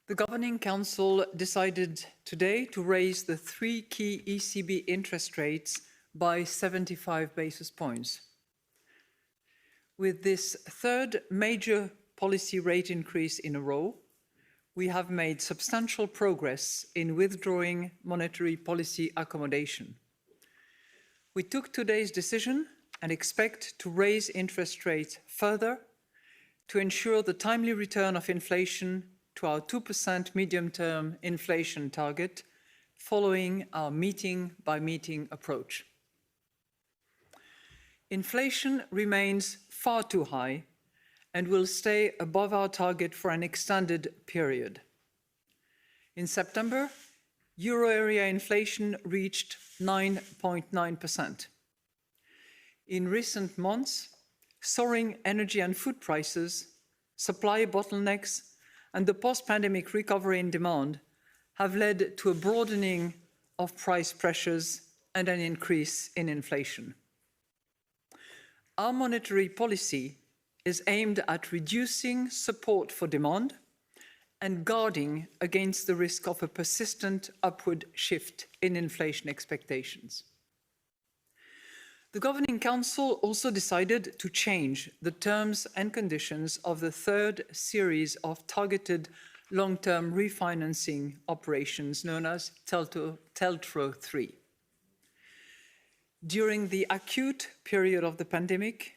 The Governing Council decided today to raise the three key ECB interest rates by 75 basis points. With this third major policy rate increase in a row, we have made substantial progress in withdrawing monetary policy accommodation. We took today's decision and expect to raise interest rates further to ensure the timely return of inflation to our 2% medium-term inflation target following our meeting-by-meeting approach. Inflation remains far too high and will stay above our target for an extended period. In September, euro area inflation reached 9.9%. In recent months, soaring energy and food prices, supply bottlenecks, and the post-pandemic recovery in demand have led to a broadening of price pressures and an increase in inflation. Our monetary policy is aimed at reducing support for demand and guarding against the risk of a persistent upward shift in inflation expectations. The Governing Council also decided to change the terms and conditions of the third series of targeted long-term refinancing operations known as TLTRO III. During the acute period of the pandemic,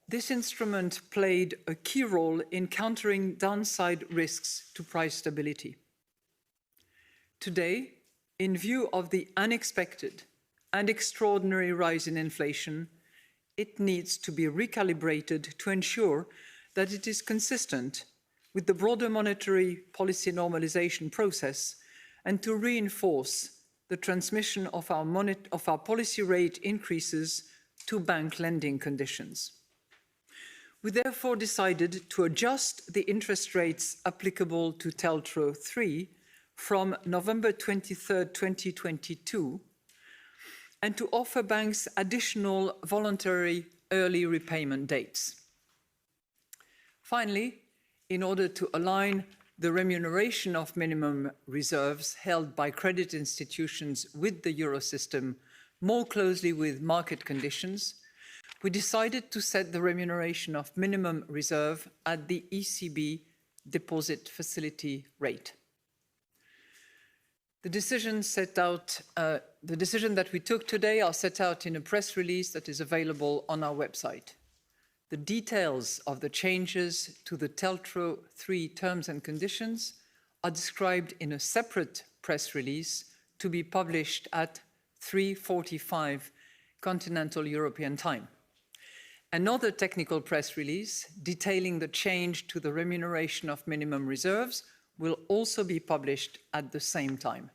this instrument played a key role in countering downside risks to price stability. Today, in view of the unexpected and extraordinary rise in inflation, it needs to be recalibrated to ensure that it is consistent with the broader monetary policy normalization process and to reinforce the transmission of our policy rate increases to bank lending conditions. We therefore decided to adjust the interest rates applicable to TLTRO III from November 23, 2022, and to offer banks additional voluntary early repayment dates. Finally, in order to align the remuneration of minimum reserves held by credit institutions with the Eurosystem more closely with market conditions, we decided to set the remuneration of minimum reserve at the ECB deposit facility rate. The decision that we took today are set out in a press release that is available on our website. The details of the changes to the TLTRO III terms and conditions are described in a separate press release to be published at 3:45 Continental European Time. Another technical press release detailing the change to the remuneration of minimum reserves will also be published at the same time.